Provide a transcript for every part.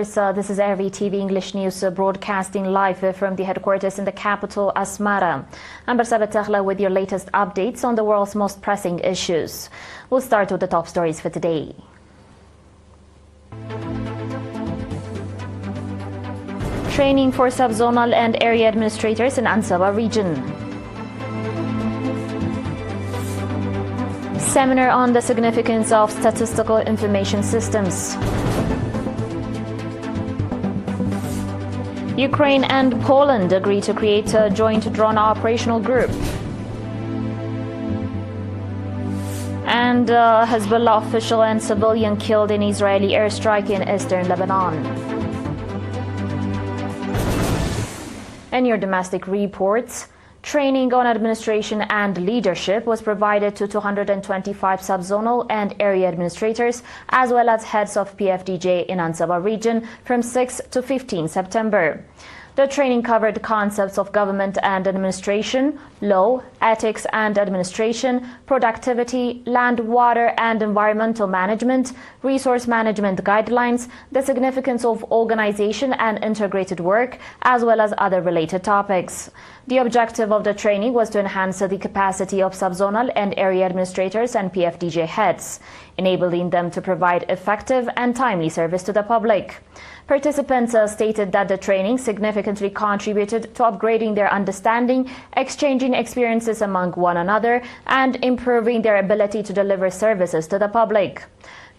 viewers, this is ERi-TV English News broadcasting live from the headquarters in the capital, Asmara. I'm Barsaba Taghla with your latest updates on the world's most pressing issues. We'll start with the top stories for today. Training for subzonal and area administrators in Ansaba region. Seminar on the significance of statistical information systems. Ukraine and Poland agree to create a joint drone operational group. And Hezbollah official and civilian killed in Israeli airstrike in eastern Lebanon. In your domestic reports, training on administration and leadership was provided to 225 subzonal and area administrators, as well as heads of PFDJ in Ansaba region from 6 to 15 September. The training covered concepts of government and administration, law, ethics and administration, productivity, land, water and environmental management, resource management guidelines, the significance of organization and integrated work, as well as other related topics. The objective of the training was to enhance the capacity of subzonal and area administrators and PFDJ heads, enabling them to provide effective and timely service to the public. Participants stated that the training significantly contributed to upgrading their understanding, exchanging experiences among one another, and improving their ability to deliver services to the public.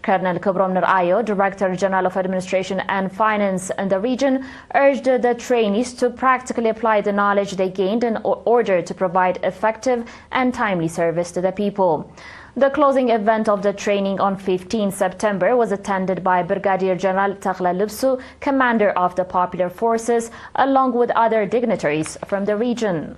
Colonel Kubrom Nur-Ayo, Director General of Administration and Finance in the region, urged the trainees to practically apply the knowledge they gained in order to provide effective and timely service to the people. The closing event of the training on 15 September was attended by Brigadier General Taghla Lubsu, Commander of the Popular Forces, along with other dignitaries from the region.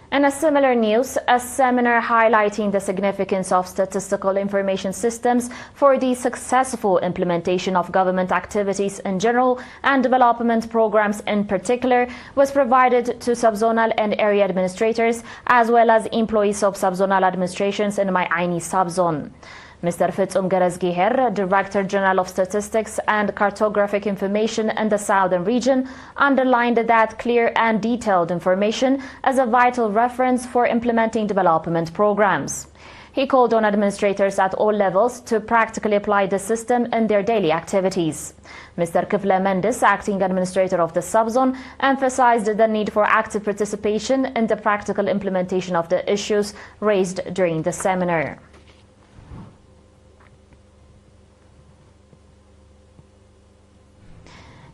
In a similar news, a seminar highlighting the significance of statistical information systems for the successful implementation of government activities in general and development programs in particular was provided to subzonal and area administrators as well as employees of subzonal administrations in My Aini subzone. Mr. Fitzum Garazgiher, Director General of Statistics and Cartographic Information in the Southern Region, underlined that clear and detailed information is a vital reference for implementing development programs. He called on administrators at all levels to practically apply the system in their daily activities. Mr. Kifla Mendes, Acting Administrator of the subzone, emphasized the need for active participation in the practical implementation of the issues raised during the seminar.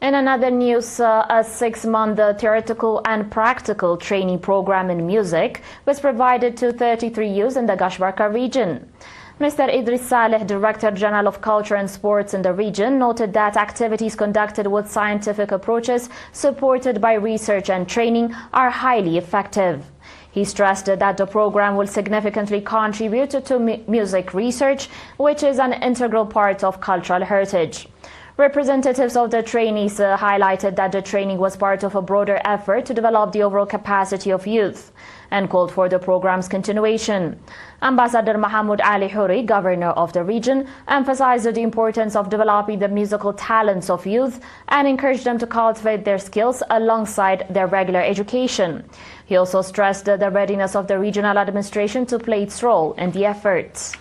In another news, a 6-month theoretical and practical training program in music was provided to 33 youths in the Gashbarka region. Mr. Idris Saleh, Director General of Culture and Sports in the region, noted that activities conducted with scientific approaches supported by research and training are highly effective. He stressed that the program will significantly contribute to music research, which is an integral part of cultural heritage. Representatives of the trainees highlighted that the training was part of a broader effort to develop the overall capacity of youth and called for the program's continuation. Ambassador Mahmoud Ali Houri, Governor of the region, emphasized the importance of developing the musical talents of youth and encouraged them to cultivate their skills alongside their regular education. He also stressed the readiness of the regional administration to play its role in the efforts.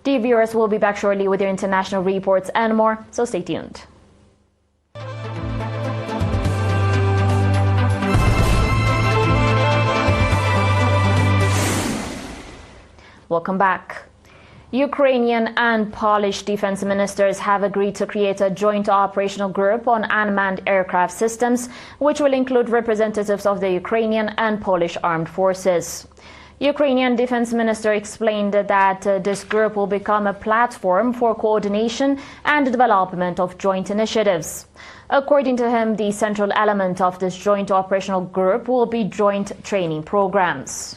The viewers will be back shortly with your international reports and more, so stay tuned. Welcome back. Ukrainian and Polish defense ministers have agreed to create a joint operational group on unmanned aircraft systems, which will include representatives of the Ukrainian and Polish armed forces. Ukrainian Defense Minister explained that this group will become a platform for coordination and development of joint initiatives. According to him, the central element of this joint operational group will be joint training programs.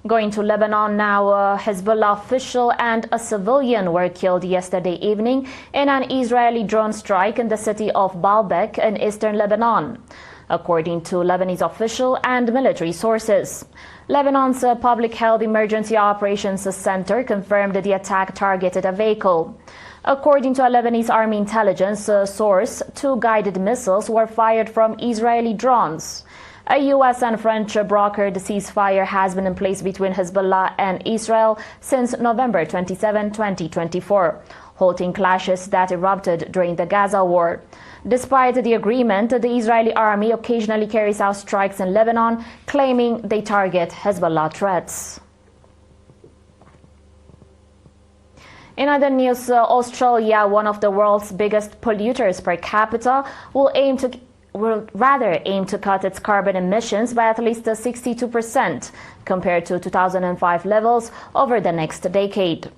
Going to Lebanon now, a Hezbollah official and a civilian were killed yesterday evening in an Israeli drone strike in the city of Baalbek in eastern Lebanon. according to Lebanese official and military sources. Lebanon's Public Health Emergency Operations Center confirmed the attack targeted a vehicle. According to a Lebanese army intelligence source, 2 guided missiles were fired from Israeli drones. A U.S. and French brokered ceasefire has been in place between Hezbollah and Israel since November 27, 2024, halting clashes that erupted during the Gaza war. Despite the agreement, the Israeli army occasionally carries out strikes in Lebanon, claiming they target Hezbollah threats. In other news, Australia, one of the world's biggest polluters per capita, will rather aim to cut its carbon emissions by at least 62% compared to 2005 levels over the next decade.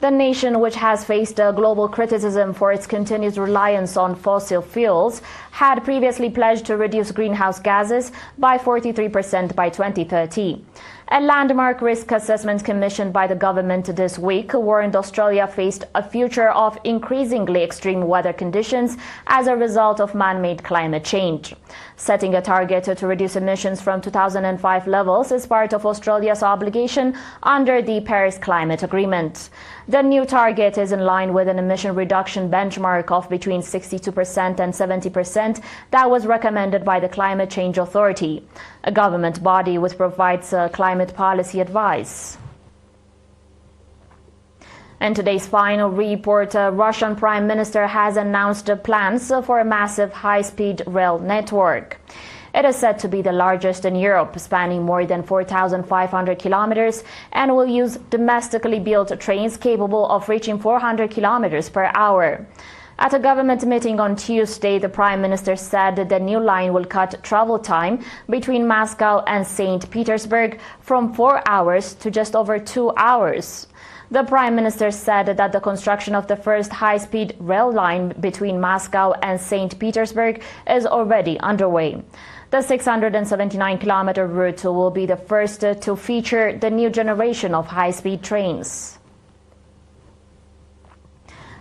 The nation, which has faced global criticism for its continued reliance on fossil fuels, had previously pledged to reduce greenhouse gases by 43% by 2030. A landmark risk assessment commissioned by the government this week warned Australia faced a future of increasingly extreme weather conditions as a result of man-made climate change. Setting a target to reduce emissions from 2005 levels is part of Australia's obligation under the Paris Climate Agreement. The new target is in line with an emission reduction benchmark of between 62% and 70% that was recommended by the Climate Change Authority, a government body which provides climate policy advice. In today's final report, Russian Prime Minister has announced plans for a massive high-speed rail network. It is said to be the largest in Europe, spanning more than 4,500 kilometers, and will use domestically built trains capable of reaching 400 kilometers per hour. At a government meeting on Tuesday, the Prime Minister said that the new line will cut travel time between Moscow and St. Petersburg from 4 hours to just over 2 hours. The Prime Minister said that the construction of the first high-speed rail line between Moscow and St. Petersburg is already underway. The 679-kilometer route will be the first to feature the new generation of high-speed trains.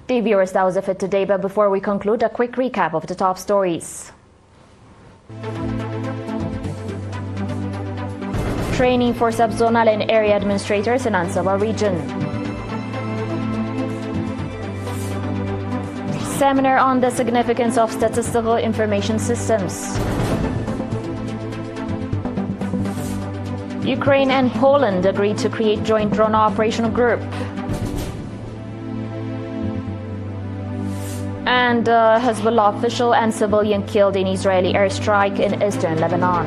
Dear viewers, that was it for today, but before we conclude, a quick recap of the top stories. Training for subzonal and area administrators in Ansaba region. Seminar on the significance of statistical information systems. Ukraine and Poland agreed to create joint drone operational group. And Hezbollah official and civilian killed in Israeli airstrike in eastern Lebanon.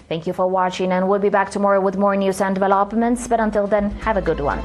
Thank you for watching, and we'll be back tomorrow with more news and developments, but until then, have a good one.